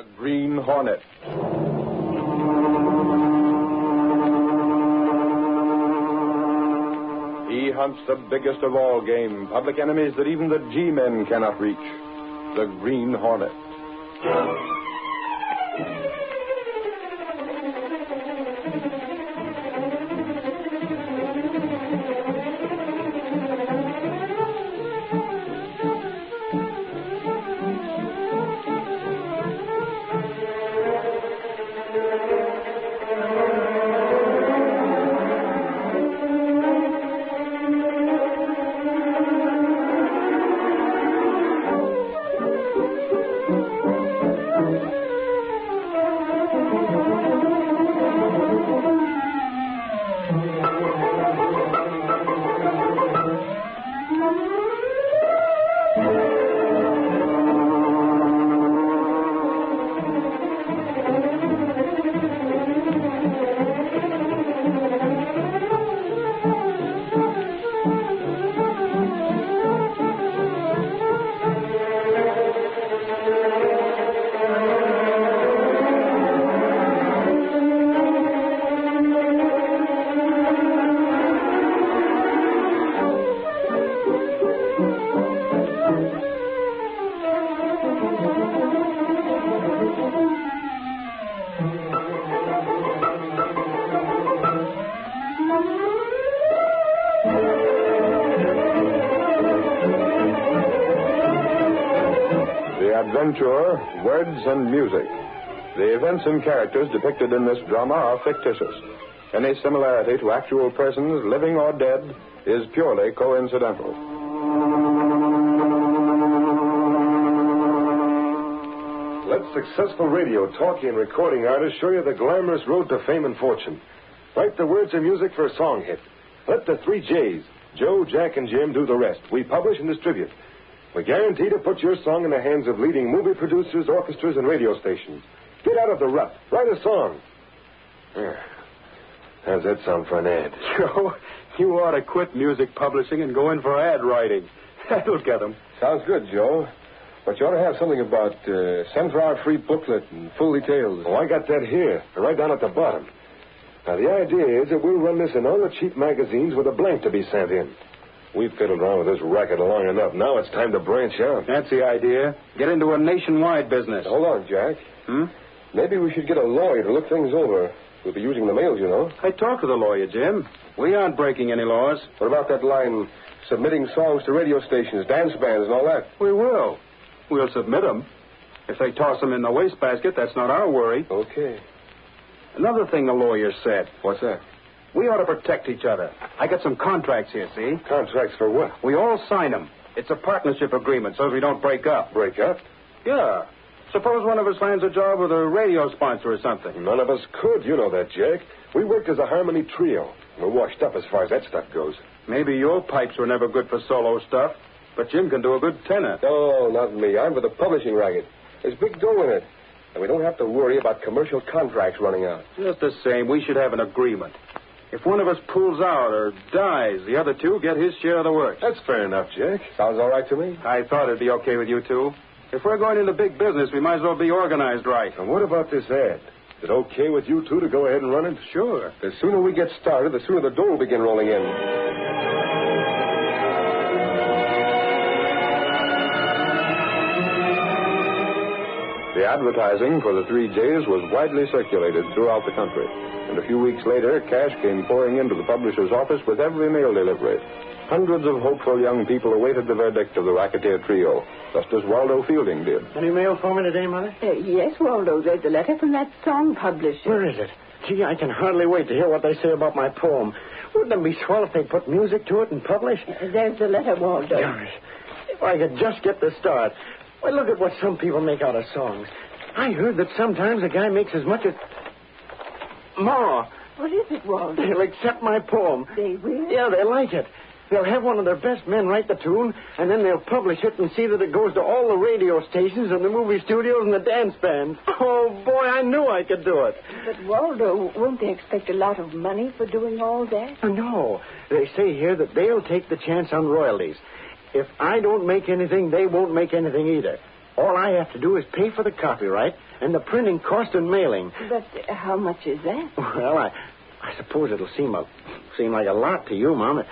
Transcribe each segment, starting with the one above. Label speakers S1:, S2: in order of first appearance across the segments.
S1: The Green Hornet. He hunts the biggest of all game, public enemies that even the G-men cannot reach. The Green Hornet. Adventure, words, and music. The events and characters depicted in this drama are fictitious. Any similarity to actual persons, living or dead, is purely coincidental.
S2: Let successful radio, talkie, and recording artists show you the glamorous road to fame and fortune. Write the words and music for a song hit. Let the 3 J's, Joe, Jack, and Jim, do the rest. We publish and distribute. We guarantee to put your song in the hands of leading movie producers, orchestras, and radio stations. Get out of the rut. Write a song. How's that sound for an ad?
S3: Joe, you ought to quit music publishing and go in for ad writing. That'll get them.
S2: Sounds good, Joe. But you ought to have something about send for our free booklet and full details. Oh, I got that here, right down at the bottom. Now, the idea is that we'll run this in all the cheap magazines with a blank to be sent in. We've fiddled around with this racket long enough. Now it's time to branch out.
S3: That's the idea. Get into a nationwide business.
S2: Hold on, Jack. Maybe we should get a lawyer to look things over. We'll be using the mails, you know.
S3: I talked to the lawyer, Jim. We aren't breaking any laws.
S2: What about that line, submitting songs to radio stations, dance bands, and all that?
S3: We will. We'll submit them. If they toss them in the wastebasket, that's not our worry.
S2: Okay.
S3: Another thing the lawyer said.
S2: What's that?
S3: We ought to protect each other. I got some contracts here, see?
S2: Contracts for what?
S3: We all sign them. It's a partnership agreement, so we don't break up.
S2: Break up?
S3: Yeah. Suppose one of us lands a job with a radio sponsor or something.
S2: None of us could. You know that, Jack. We worked as a harmony trio. We're washed up as far as that stuff goes.
S3: Maybe your pipes were never good for solo stuff, but Jim can do a good tenor.
S2: Oh, not me. I'm for the publishing racket. There's big dough in it. And we don't have to worry about commercial contracts running out.
S3: Just the same, we should have an agreement. If one of us pulls out or dies, the other two get his share of the work.
S2: That's fair enough, Jack. Sounds all right to me.
S3: I thought it'd be okay with you two. If we're going into big business, we might as well be organized right.
S2: And what about this ad? Is it okay with you two to go ahead and run it?
S3: Sure.
S2: The sooner we get started, the sooner the dough will begin rolling in.
S1: The advertising for the 3 J's was widely circulated throughout the country. And a few weeks later, cash came pouring into the publisher's office with every mail delivery. Hundreds of hopeful young people awaited the verdict of the racketeer trio, just as Waldo Fielding did.
S4: Any mail for me today, Mother?
S5: Yes, Waldo. There's a letter from that song publisher.
S4: Where is it? Gee, I can hardly wait to hear what they say about my poem. Wouldn't it be swell if they put music to it and publish?
S5: There's the letter, Waldo.
S4: Gosh, if I could just get the start. Why, look at what some people make out of songs. I heard that sometimes a guy makes as much as... Ma!
S5: What is it, Waldo?
S4: They'll accept my poem.
S5: They will?
S4: Yeah, they like it. They'll have one of their best men write the tune, and then they'll publish it and see that it goes to all the radio stations and the movie studios and the dance bands. Oh, boy, I knew I could do it.
S5: But, Waldo, won't they expect a lot of money for doing all that?
S4: No. They say here that they'll take the chance on royalties. If I don't make anything, they won't make anything either. All I have to do is pay for the copyright, and the printing cost and mailing.
S5: But how much is that?
S4: Well, I suppose it'll seem like a lot to you, Mom.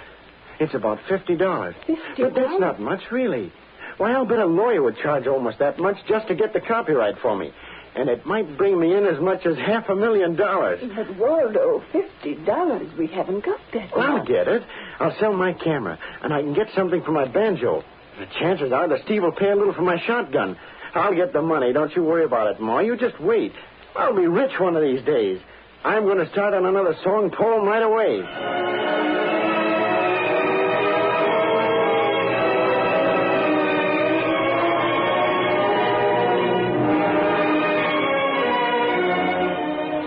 S4: It's about $50.
S5: $50?
S4: But that's not much, really. Why, I'll bet a lawyer would charge almost that much just to get the copyright for me. And it might bring me in as much as $500,000.
S5: But, Waldo, $50, we haven't got that.
S4: Well, I'll get it. I'll sell my camera, and I can get something for my banjo. The chances are that Steve will pay a little for my shotgun. I'll get the money. Don't you worry about it, Ma. You just wait. I'll be rich one of these days. I'm going to start on another song poem right away.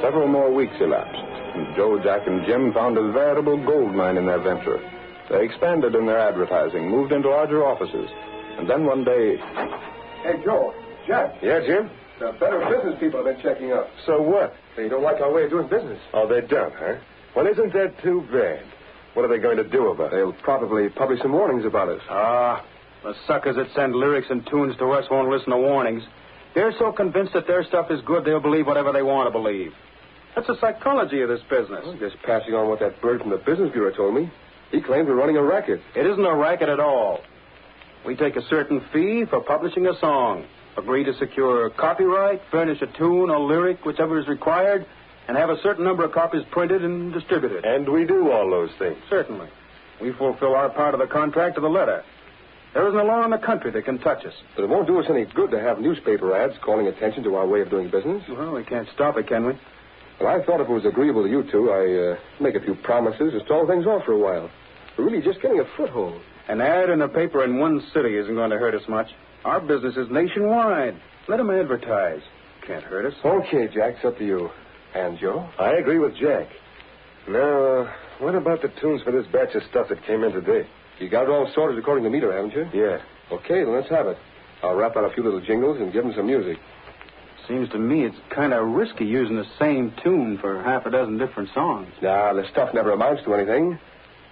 S1: Several more weeks elapsed, and Joe, Jack, and Jim found a veritable gold mine in their venture. They expanded in their advertising, moved into larger offices, and then one day...
S6: Hey, Joe. Jack.
S2: Yeah, Jim?
S6: The Better Business people have been checking up.
S2: So what?
S6: They don't like our way of doing business.
S2: Oh, they don't, huh? Well, isn't that too bad? What are they going to do about it?
S6: They'll probably publish some warnings about us.
S3: The suckers that send lyrics and tunes to us won't listen to warnings. They're so convinced that their stuff is good, they'll believe whatever they want to believe. That's the psychology of this business.
S6: I'm just passing on what that bird from the Business Bureau told me. He claimed we're running a racket.
S3: It isn't a racket at all. We take a certain fee for publishing a song, agree to secure copyright, furnish a tune or lyric, whichever is required, and have a certain number of copies printed and distributed.
S2: And we do all those things.
S3: Certainly. We fulfill our part of the contract to the letter. There isn't a law in the country that can touch us.
S6: But it won't do us any good to have newspaper ads calling attention to our way of doing business.
S3: Well, we can't stop it, can we?
S6: Well, I thought if it was agreeable to you two, I'd make a few promises and stall things off for a while. We're really just getting a foothold.
S3: An ad in a paper in one city isn't going to hurt us much. Our business is nationwide. Let them advertise. Can't hurt us.
S6: Okay, Jack, it's up to you. And Joe?
S2: I agree with Jack. Now, what about the tunes for this batch of stuff that came in today?
S6: You got it all sorted according to meter, haven't you?
S2: Yeah.
S6: Okay, then let's have it. I'll rap out a few little jingles and give them some music.
S3: Seems to me it's kind of risky using the same tune for half a dozen different songs.
S6: Nah, the stuff never amounts to anything.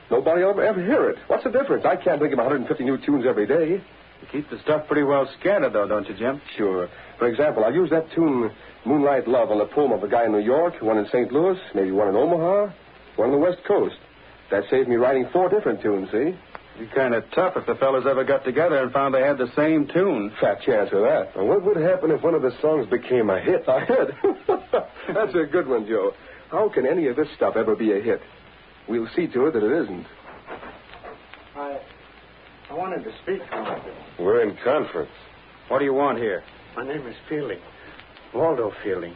S6: Nobody will ever hear it. What's the difference? I can't think of 150 new tunes every day.
S3: You keep the stuff pretty well scattered, though, don't you, Jim?
S6: Sure. For example, I'll use that tune, Moonlight Love, on the poem of a guy in New York, one in St. Louis, maybe one in Omaha, one on the West Coast. That saved me writing 4 different tunes, see?
S3: It'd be kind of tough if the fellas ever got together and found they had the same tune.
S6: Fat chance of that.
S2: Well, what would happen if one of the songs became a hit?
S6: A hit? That's a good one, Joe. How can any of this stuff ever be a hit? We'll see to it that it isn't.
S4: I wanted to speak to you.
S2: We're in conference.
S3: What do you want here?
S4: My name is Fielding. Waldo Fielding.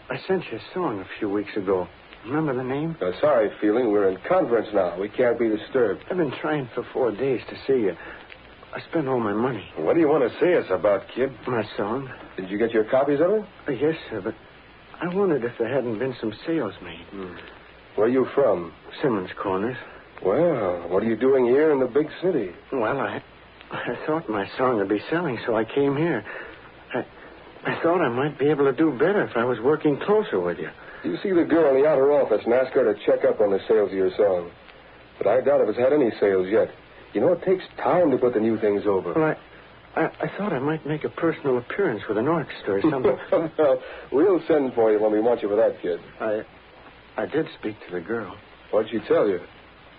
S4: I sent you a song a few weeks ago. Remember the name?
S6: Sorry, Feeling. We're in conference now. We can't be disturbed.
S4: I've been trying for 4 days to see you. I spent all my money.
S2: What do you want to see us about, kid?
S4: My song.
S6: Did you get your copies of it?
S4: Yes, sir, but I wondered if there hadn't been some sales made.
S6: Where are you from?
S4: Simmons Corners.
S6: Well, what are you doing here in the big city?
S4: Well, I thought my song would be selling, so I came here. I thought I might be able to do better if I was working closer with you.
S6: You see the girl in the outer office and ask her to check up on the sales of your song. But I doubt if it's had any sales yet. You know, it takes time to put the new things over.
S4: Well, I thought I might make a personal appearance with an orchestra or something.
S6: Well, we'll send for you when we want you for that, kid.
S4: I did speak to the girl.
S6: What'd she tell you?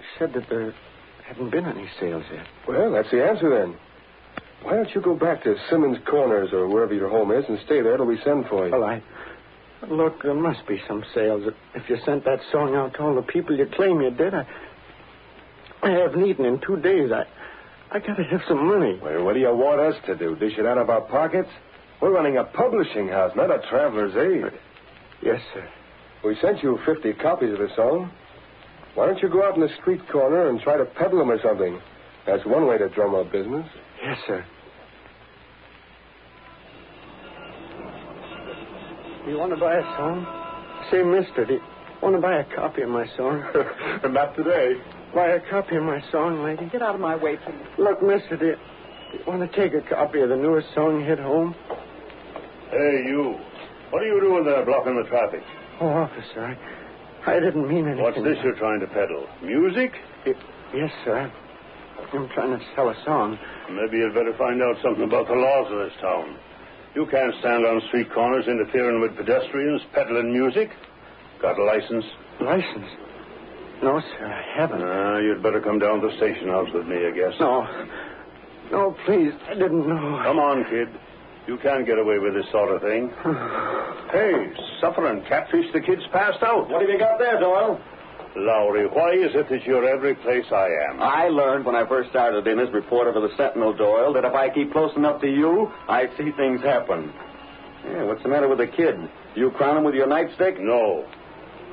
S4: She said that there hadn't been any sales yet.
S6: Well, that's the answer then. Why don't you go back to Simmons Corners or wherever your home is and stay there till we send for you?
S4: Well, Look, there must be some sales. If you sent that song out to all the people you claim you did, I haven't eaten in 2 days. I got to have some money.
S2: Well, what do you want us to do? Dish it out of our pockets? We're running a publishing house, not a traveler's aid.
S4: Yes, sir.
S6: We sent you 50 copies of the song. Why don't you go out in the street corner and try to peddle them or something? That's one way to drum up business.
S4: Yes, sir. Do you want to buy a song? Say, mister, do you want to buy a copy of my song?
S2: Not today.
S4: Buy a copy of my song, lady?
S5: Get out of my way, please.
S4: Look, mister, do you want to take a copy of the newest song hit home?
S7: Hey, you. What are you doing there blocking the traffic?
S4: Oh, officer, I didn't mean anything.
S7: What's this you're trying to peddle? Music?
S4: Yes, sir. I'm trying to sell a song.
S7: Maybe you'd better find out something about the laws of this town. You can't stand on street corners interfering with pedestrians, peddling music. Got a license?
S4: License? No, sir, I haven't.
S7: You'd better come down to the station house with me, I guess.
S4: No. No, please. I didn't know.
S7: Come on, kid. You can't get away with this sort of thing. Hey, suffering catfish, the kid's passed out.
S3: What have you got there, Doyle?
S7: Lowry, why is it that you're every place I am?
S3: I learned when I first started in as reporter for the Sentinel, Doyle, that if I keep close enough to you, I see things happen. Yeah, what's the matter with the kid? You crown him with your nightstick?
S7: No.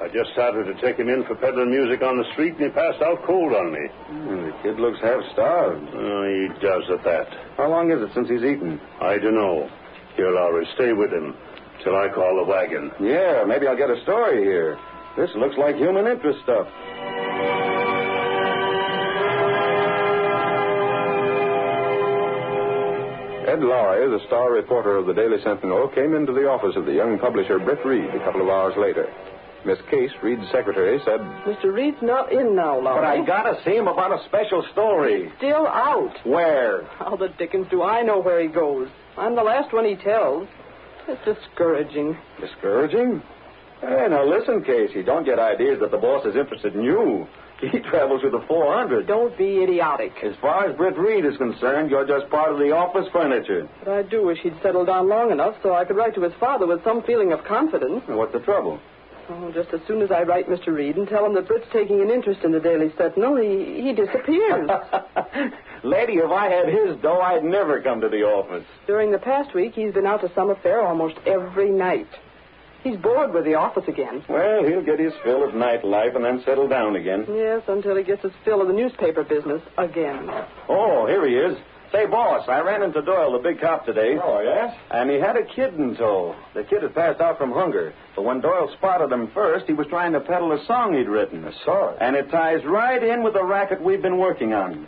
S7: I just started to take him in for peddling music on the street, and he passed out cold on me.
S3: The kid looks half starved.
S7: He does at that.
S3: How long is it since he's eaten?
S7: I don't know. Here, Lowry, stay with him till I call the wagon.
S3: Yeah, maybe I'll get a story here. This looks like human interest stuff.
S1: Ed Lowry, the star reporter of the Daily Sentinel, came into the office of the young publisher Britt Reed a couple of hours later. Miss Case, Reed's secretary, said,
S5: Mr. Reed's not in now, Lowry.
S3: But I gotta see him about a special story.
S5: He's still out.
S3: Where?
S5: How the dickens do I know where he goes? I'm the last one he tells. It's discouraging.
S3: Discouraging? Hey, now listen, Casey. Don't get ideas that the boss is interested in you. He travels with the 400.
S5: Don't be idiotic.
S3: As far as Britt Reed is concerned, you're just part of the office furniture.
S5: But I do wish he'd settled down long enough so I could write to his father with some feeling of confidence.
S3: What's the trouble?
S5: Oh, just as soon as I write Mr. Reed and tell him that Britt's taking an interest in the Daily Sentinel, he disappears.
S3: Lady, if I had his dough, I'd never come to the office.
S5: During the past week, he's been out to some affair almost every night. He's bored with the office again.
S3: Well, he'll get his fill of nightlife and then settle down again.
S5: Yes, until he gets his fill of the newspaper business again.
S3: Oh, here he is. Say, boss, I ran into Doyle, the big cop, today.
S6: Oh, yes?
S3: And he had a kid in tow. The kid had passed out from hunger. But when Doyle spotted him first, he was trying to peddle a song he'd written.
S6: A song?
S3: And it ties right in with the racket we've been working on.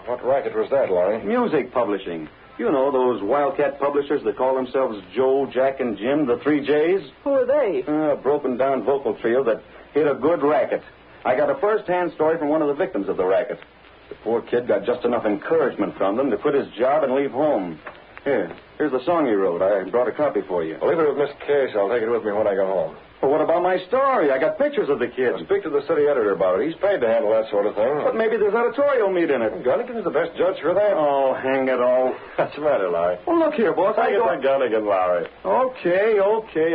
S6: What racket was that, Lowry?
S3: Music publishing. You know, those wildcat publishers that call themselves Joe, Jack, and Jim, the 3 J's?
S5: Who are they?
S3: A broken-down vocal trio that hit a good racket. I got a first-hand story from one of the victims of the racket. The poor kid got just enough encouragement from them to quit his job and leave home. Here's the song he wrote. I brought a copy for you.
S6: Well, leave it with Miss Case. I'll take it with me when I go home.
S3: Well, what about my story? I got pictures of the kid.
S6: Well, speak to the city editor about it. He's paid to handle that sort of thing.
S3: But maybe there's editorial meat in it.
S6: Gunnigan's the best judge for that.
S3: Oh, hang it all.
S6: What's the matter, Lowry?
S3: Well, look here, boss.
S6: Take it to Gunnigan, Lowry.
S3: Okay.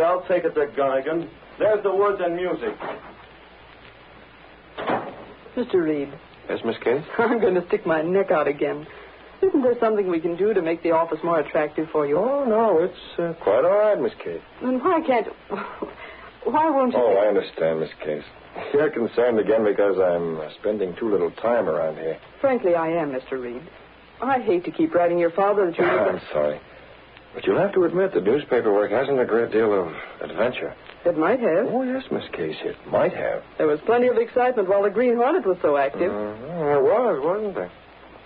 S3: I'll take it to Gunnigan. There's the words and music.
S5: Mr. Reed.
S1: Yes, Miss Case?
S5: I'm going to stick my neck out again. Isn't there something we can do to make the office more attractive for you?
S6: Oh, no, it's quite all right, Miss Case.
S5: Then why can't... Why won't you...
S6: Oh, I understand, Miss Case. You're concerned again because I'm spending too little time around here.
S5: Frankly, I am, Mr. Reed. I hate to keep writing your father that you...
S6: I'm sorry. But you'll have to admit the newspaper work hasn't a great deal of adventure.
S5: It might have.
S6: Oh, yes, Miss Case, it might have.
S5: There was plenty of excitement while the Green Hornet was so active.
S6: There was, wasn't there?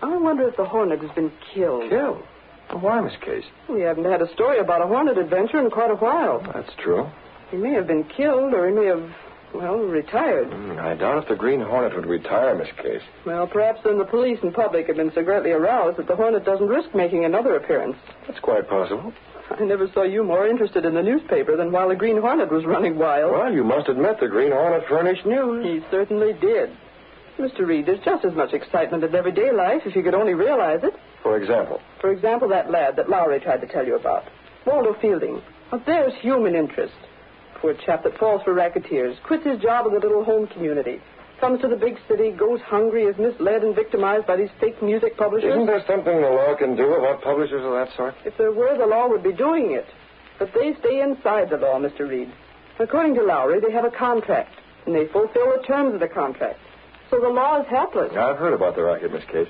S5: I wonder if the Hornet has been killed.
S6: Killed? Why, Miss Case?
S5: We haven't had a story about a Hornet adventure in quite a while.
S6: That's true.
S5: He may have been killed, or he may have, retired.
S6: I doubt if the Green Hornet would retire, Miss Case.
S5: Well, perhaps then the police and public have been so greatly aroused that the Hornet doesn't risk making another appearance.
S6: That's quite possible.
S5: I never saw you more interested in the newspaper than while the Green Hornet was running wild.
S6: Well, you must admit the Green Hornet furnished news.
S5: He certainly did. Mr. Reed, there's just as much excitement in everyday life if you could only realize it.
S6: For example?
S5: For example, that lad that Lowry tried to tell you about. Waldo Fielding. Now, there's human interest. Poor chap that falls for racketeers, quits his job in the little home community, comes to the big city, goes hungry, is misled and victimized by these fake music publishers.
S6: Isn't there something the law can do about publishers of that sort?
S5: If there were, the law would be doing it. But they stay inside the law, Mr. Reed. According to Lowry, they have a contract, and they fulfill the terms of the contract. So the law is helpless.
S6: I've heard about the racket, Miss Case.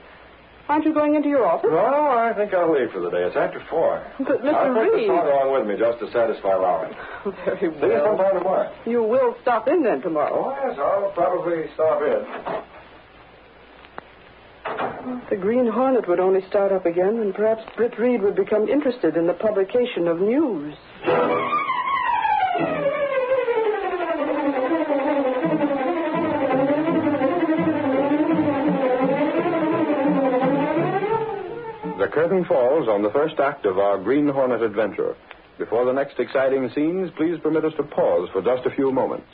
S5: Aren't you going into your office?
S6: No, I think I'll leave for the day. It's after 4.
S5: But, Mr.
S6: I'll take the
S5: Reed...
S6: song along with me just to satisfy Lowry.
S5: Very
S6: See you
S5: well.
S6: sometime tomorrow.
S5: You will stop in then tomorrow.
S6: Oh, yes, I'll probably stop in.
S5: If the Green Hornet would only start up again, and perhaps Britt Reed would become interested in the publication of news.
S1: The curtain curtain falls on the first act of our Green Hornet adventure. Before the next exciting scenes, please permit us to pause for just a few moments.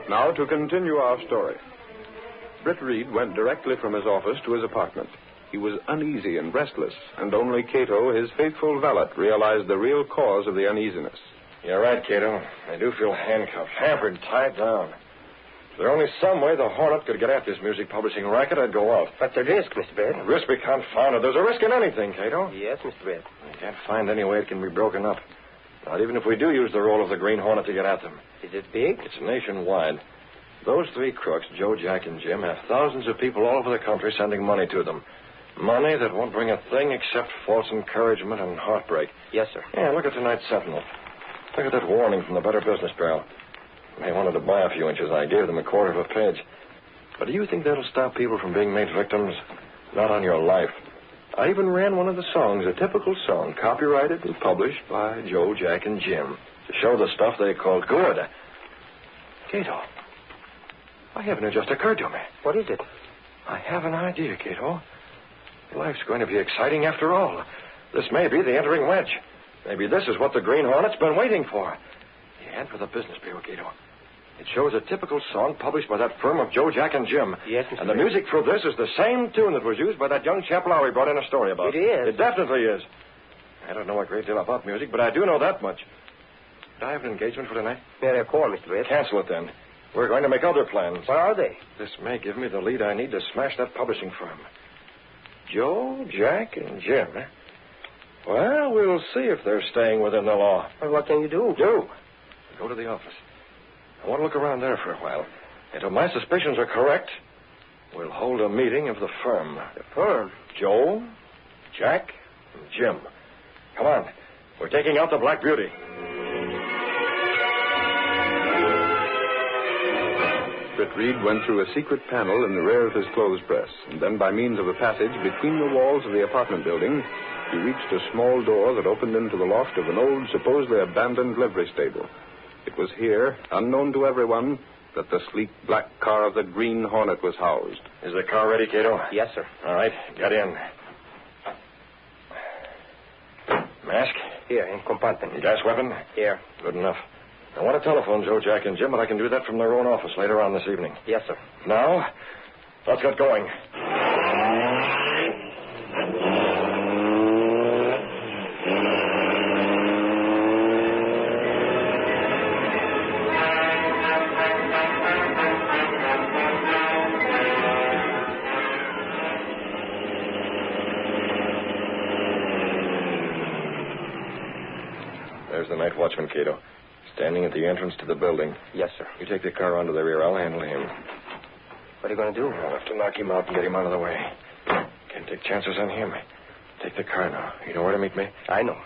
S1: Now to continue our story. Britt Reed went directly from his office to his apartment. He was uneasy and restless, and only Cato, his faithful valet, realized the real cause of the uneasiness.
S2: You're right, Cato. I do feel handcuffed, hampered, tied down. If there only some way the Hornet could get at this music publishing racket, I'd go out.
S8: But the risk, Mr. Brett.
S2: Risk be confounded. There's a risk in anything, Cato.
S8: Yes, Mr. Brett.
S2: I can't find any way it can be broken up. Not even if we do use the role of the Green Hornet to get at them.
S8: Is it big?
S2: It's nationwide. Those three crooks, Joe, Jack, and Jim, have thousands of people all over the country sending money to them. Money that won't bring a thing except false encouragement and heartbreak.
S8: Yes, sir.
S2: Yeah, look at tonight's Sentinel. Look at that warning from the Better Business Bureau. They wanted to buy a few inches. I gave them a quarter of a page. But do you think that'll stop people from being made victims? Not on your life. I even ran one of the songs, a typical song, copyrighted and published by Joe, Jack, and Jim, to show the stuff they called good. Cato, I haven't it just occurred to me.
S8: What is it?
S2: I have an idea, Cato. Life's going to be exciting after all. This may be the entering wedge. Maybe this is what the Green Hornet's been waiting for. The ad for the Business Bureau, Cato. It shows a typical song published by that firm of Joe, Jack, and Jim.
S8: Yes, Mr.
S2: And the music for this is the same tune that was used by that young chap Lowry brought in a story about.
S8: It is.
S2: It definitely is. I don't know a great deal about music, but I do know that much. Do I have an engagement for tonight?
S8: May I call, Mr. Brett?
S2: Cancel it then. We're going to make other plans.
S8: What are they?
S2: This may give me the lead I need to smash that publishing firm. Joe, Jack, and Jim. Eh? Well, we'll see if they're staying within the law.
S8: Well, what can you do?
S2: Go to the office. I want to look around there for a while. And if my suspicions are correct, we'll hold a meeting of the firm.
S8: The firm?
S2: Joe, Jack, and Jim. Come on. We're taking out the Black Beauty.
S1: Britt Reed went through a secret panel in the rear of his clothes press, and then by means of a passage between the walls of the apartment building, he reached a small door that opened into the loft of an old, supposedly abandoned livery stable. It was here, unknown to everyone, that the sleek black car of the Green Hornet was housed.
S2: Is the car ready, Cato?
S8: Yes, sir.
S2: All right, get in. Mask?
S8: Here, in compartment.
S2: Gas weapon?
S8: Here.
S2: Good enough. I want to telephone Joe, Jack, and Jim, but I can do that from their own office later on this evening.
S8: Yes, sir.
S2: Now, let's get going. There's the night watchman, Cato. Standing at the entrance to the building.
S8: Yes, sir.
S2: You take the car onto the rear. I'll handle him.
S8: What are you going to do?
S2: I'll have to knock him out and get him out of the way. Can't take chances on him. Take the car now. You know where to meet me?
S8: I know.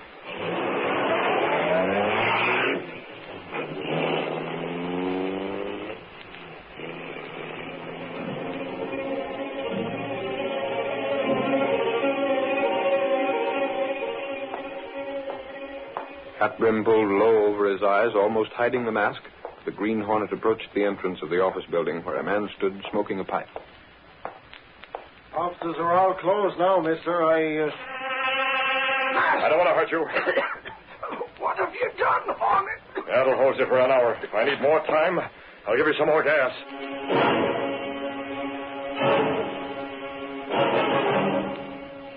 S1: Hat brim pulled low over his eyes, almost hiding the mask, the Green Hornet approached the entrance of the office building where a man stood smoking a pipe.
S9: Offices are all closed now, mister.
S2: I don't want to hurt you.
S9: What have you done, Hornet?
S2: That'll hold you for an hour. If I need more time, I'll give you some more gas.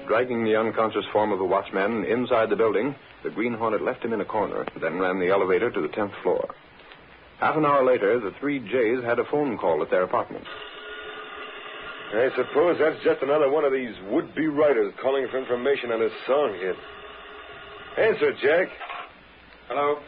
S1: Dragging the unconscious form of the watchman inside the building, the Green Hornet left him in a corner, then ran the elevator to the 10th floor. Half an hour later, the three Jays had a phone call at their apartment.
S2: I suppose that's just another one of these would-be writers calling for information on his song hit. Answer, Jack.
S6: Hello?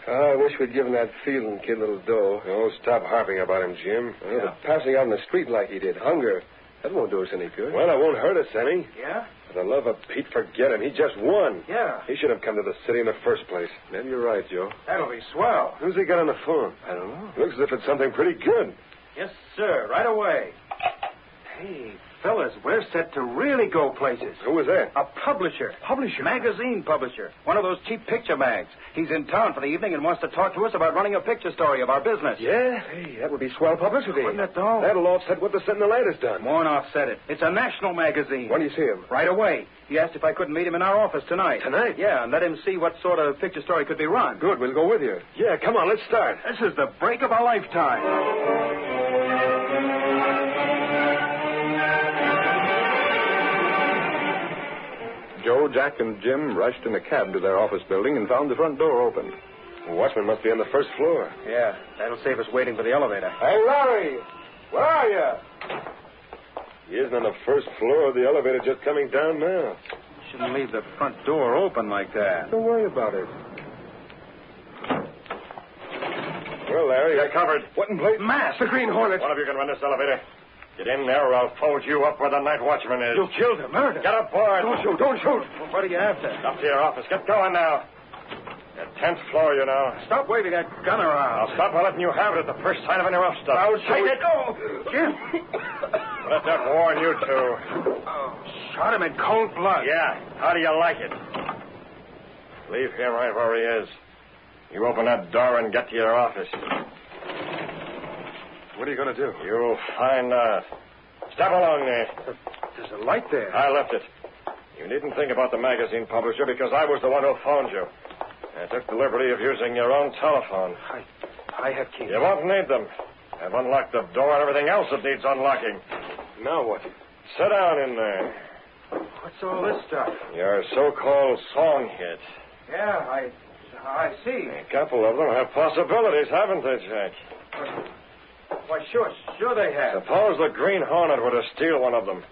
S6: I wish we'd given that Fielding kid a little dough.
S2: Oh, stop harping about him, Jim.
S6: But passing out in the street like he did, hunger, that won't do us any good.
S2: Well, it won't hurt us any.
S9: Yeah?
S2: For the love of Pete, forget him. He just won.
S3: Yeah.
S2: He should have come to the city in the first place.
S1: Maybe you're right, Joe.
S3: That'll be swell.
S2: Who's he got on the phone?
S1: I don't know.
S2: Looks as if it's something pretty good.
S3: Yes, sir. Right away. Hey, fellas, we're set to really go places.
S2: Who was that?
S3: A publisher. Publisher? Magazine publisher. One of those cheap picture mags. He's in town for the evening and wants to talk to us about running a picture story of our business.
S2: Yeah? Hey, that would be swell publicity.
S3: Wouldn't it, though?
S2: That'll offset what the Sentinel has done.
S3: Won't offset it. It's a national magazine.
S2: When do you see him?
S3: Right away. He asked if I couldn't meet him in our office tonight.
S2: Tonight?
S3: Yeah, and let him see what sort of picture story could be run.
S2: Good, we'll go with you. Yeah, come on, let's start.
S3: This is the break of a lifetime.
S1: Joe, Jack, and Jim rushed in a cab to their office building and found the front door open.
S2: The watchman must be on the first floor.
S3: Yeah, that'll save us waiting for the elevator.
S2: Hey, Larry! Where are you? He isn't on the first floor. The elevator just coming down now.
S3: Shouldn't leave the front door open like that.
S1: Don't worry about it.
S2: Well, Larry,
S7: You're covered.
S2: what in place?
S3: Mask!
S2: The Green Hornet.
S7: One of you can run this elevator. Get in there or I'll fold you up where the night watchman is.
S3: You killed him, murder.
S7: Get aboard.
S2: Don't shoot, don't shoot.
S3: Well, what are you after?
S7: Up to your office. Get going now. Your 10th floor, you know.
S3: Stop waving that gun around.
S7: I'll stop by letting you have it at the first sign of any rough stuff.
S3: Take it. Oh, Jim.
S7: Let that warn you two.
S3: Oh, shot him in cold blood.
S7: Yeah. How do you like it? Leave him right where he is. You open that door and get to your office.
S2: What are you going to do?
S7: You'll find out. Step along there.
S3: There's a light there.
S7: I left it. You needn't think about the magazine publisher because I was the one who phoned you. I took the liberty of using your own telephone.
S3: I have keys.
S7: You won't need them. I've unlocked the door and everything else that needs unlocking.
S2: Now what?
S7: Sit down in there.
S3: What's all this stuff?
S7: Your so-called song hit.
S3: Yeah, I see.
S7: A couple of them have possibilities, haven't they, Jack?
S3: Why, sure they have.
S7: Suppose the Green Hornet were to steal one of them.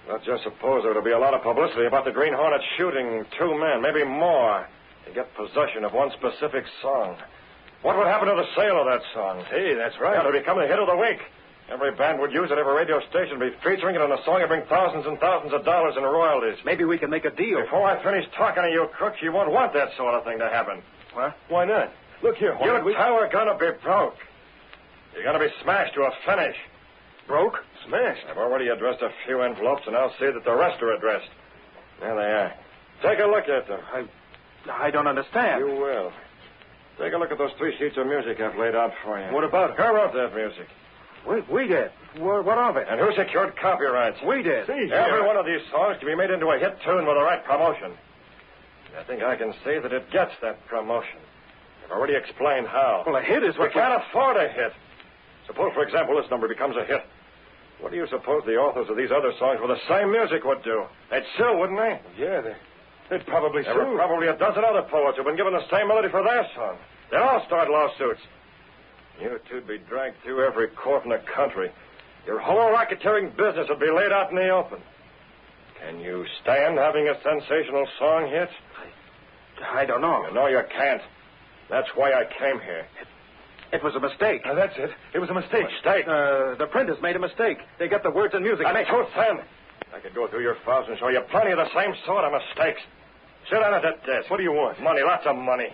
S7: Let's just suppose there would be a lot of publicity about the Green Hornet shooting 2 men, maybe more, to get possession of one specific song. What would happen to the sale of that song?
S2: Hey, that's right.
S7: It would become the hit of the week. Every band would use it, every radio station would be featuring it on a song and bring thousands and thousands of dollars in royalties.
S3: Maybe we can make a deal.
S7: Before I finish talking to you crooks, you won't want that sort of thing to happen.
S3: What?
S2: Why not? Look here, Hornet.
S7: You two are going to be broke. You're going to be smashed to a finish.
S3: Broke?
S2: Smashed.
S7: I've already addressed a few envelopes, and I'll see that the rest are addressed. There they are. Take a look at them.
S3: I don't understand.
S7: You will. Take a look at those 3 sheets of music I've laid out for you.
S3: What about it?
S7: Who wrote that music?
S3: We did. What of it?
S7: And who secured copyrights?
S3: We did.
S7: Every one of these songs can be made into a hit tune with the right promotion. I think I can see that it gets that promotion. I've already explained how.
S3: Well, a hit is
S7: We
S3: what...
S7: can't afford a hit. Suppose, for example, this number becomes a hit. What do you suppose the authors of these other songs with the same music would do? They'd sue, wouldn't they?
S2: Yeah, they'd probably
S7: There were
S2: sue.
S7: probably a dozen other poets who've been given the same melody for their song. They'd all start lawsuits. You two'd be dragged through every court in the country. Your whole racketeering business would be laid out in the open. Can you stand having a sensational song hit?
S3: I don't know.
S7: You know you can't. That's why I came here.
S3: It was a mistake.
S2: That's it. It was a mistake.
S7: Mistake?
S3: The printers made a mistake. They got the words and music.
S7: That's too thin. I could go through your files and show you plenty of the same sort of mistakes. Sit down at that desk.
S2: What do you want?
S7: Money, lots of money.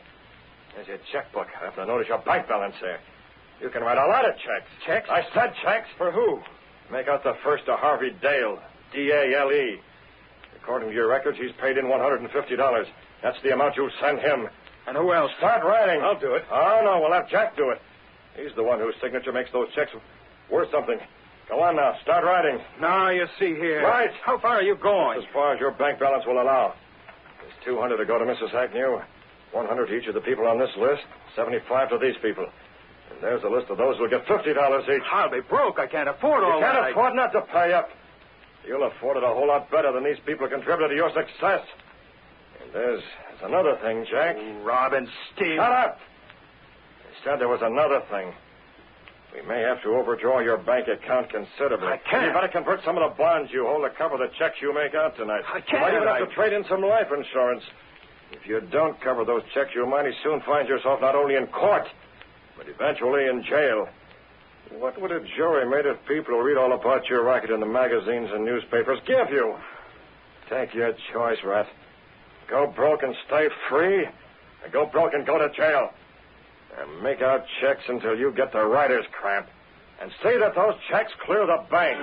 S7: There's your checkbook. I have to notice your bank balance there. You can write a lot of checks.
S3: Checks?
S7: I said checks.
S2: For who?
S7: Make out the first to Harvey Dale, D-A-L-E. According to your records, he's paid in $150. That's the amount you'll send him.
S3: And who else?
S7: Start writing.
S2: I'll do it.
S7: Oh, no, we'll have Jack do it. He's the one whose signature makes those checks worth something. Go on now. Start writing.
S3: Now, you see here.
S7: Right.
S3: How far are you going?
S7: As far as your bank balance will allow. There's $200 to go to Mrs. Agnew, $100 to each of the people on this list, $75 to these people. And there's a list of those who'll get $50 each.
S3: I'll be broke. I can't afford all
S7: You can't
S3: that.
S7: afford not to pay up. You'll afford it a whole lot better than these people who contributed to your success. And there's another thing, Jack.
S3: Rob and steal.
S7: Shut up! I said there was another thing. We may have to overdraw your bank account considerably.
S3: I can't.
S7: You better convert some of the bonds you hold to cover the checks you make out tonight.
S3: I
S7: You might
S3: can't.
S7: even have to trade in some life insurance. If you don't cover those checks, you'll mighty soon find yourself not only in court, but eventually in jail. What would a jury made of people who read all about your racket in the magazines and newspapers give you? Take your choice, Rat. Go broke and stay free, or go broke and go to jail. And make out checks until you get the writer's cramp. And see that those checks clear the bank.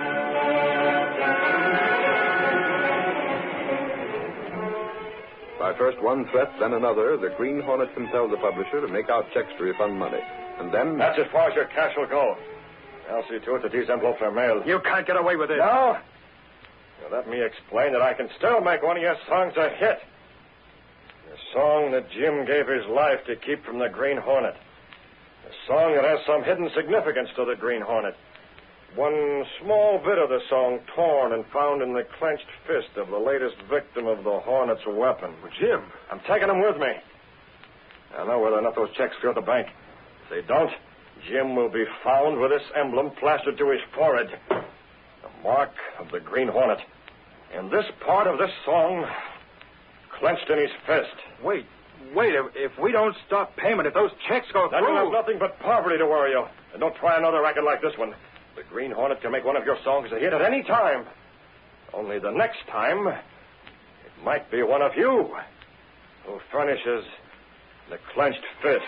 S1: By first one threat, then another, the Green Hornet compelled the publisher to make out checks to refund money. And then...
S7: That's as far as your cash will go. I'll see to it that these envelopes are mailed.
S3: You can't get away with it.
S7: No? Now, let me explain that I can still make one of your songs a hit. The song that Jim gave his life to keep from the Green Hornet. A song that has some hidden significance to the Green Hornet. One small bit of the song torn and found in the clenched fist of the latest victim of the Hornet's weapon.
S2: Well, Jim.
S7: I'm taking them with me. I know whether or not those checks clear the bank. If they don't, Jim will be found with this emblem plastered to his forehead. The mark of the Green Hornet. And this part of this song clenched in his fist.
S3: Wait. If we don't stop payment, if those checks go
S7: Then
S3: through...
S7: you'll have nothing but poverty to worry you. And don't try another racket like this one. The Green Hornet can make one of your songs a hit at any time. Only the next time, it might be one of you who furnishes the clenched fist.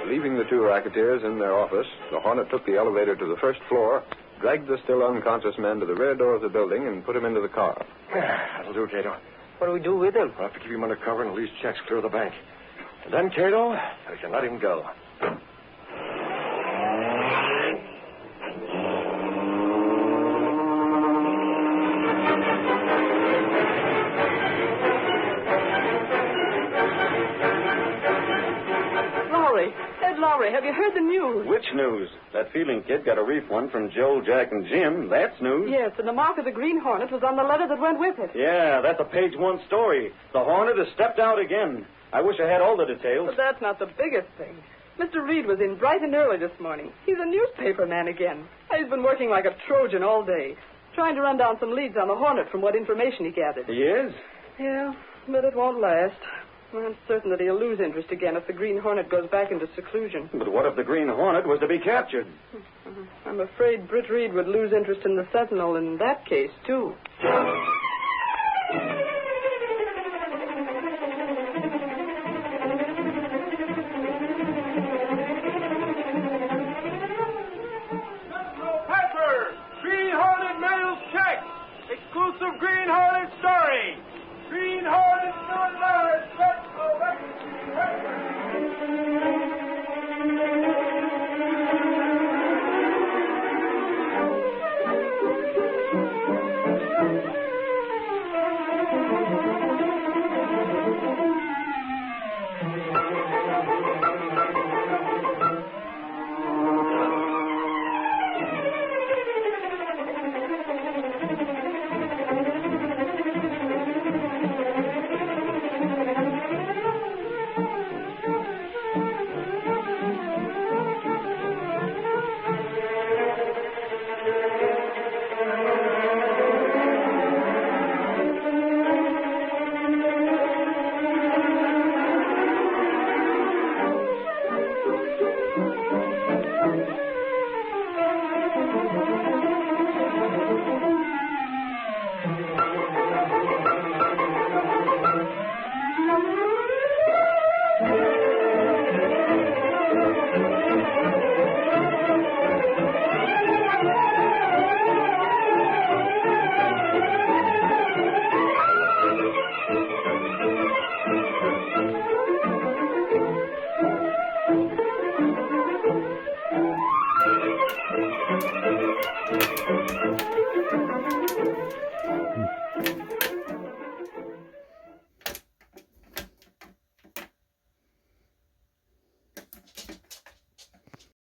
S1: Leaving the two racketeers in their office, the Hornet took the elevator to the first floor, dragged the still unconscious man to the rear door of the building, and put him into the car.
S7: That'll do, Cato.
S8: What do we do with him?
S7: We'll have to keep him under cover until these checks clear the bank. And then, Cato, we can let him go.
S5: Lowry, have you heard the news?
S3: Which news? That Fielding kid got a refund from Joe, Jack, and Jim. That's news.
S5: Yes, and the mark of the Green Hornet was on the letter that went with it.
S3: Yeah, that's a page one story. The Hornet has stepped out again. I wish I had all the details.
S5: But that's not the biggest thing. Mr. Reed was in bright and early this morning. He's a newspaper man again. He's been working like a Trojan all day, trying to run down some leads on the Hornet from what information he gathered.
S3: He is?
S5: Yeah, but it won't last. I'm certain that he'll lose interest again if the Green Hornet goes back into seclusion.
S3: But what if the Green Hornet was to be captured?
S5: I'm afraid Britt Reed would lose interest in the Sentinel in that case, too.
S9: Pepper! Green Hornet mails check! Exclusive Green Hornet story! Green Hornet Sunrise!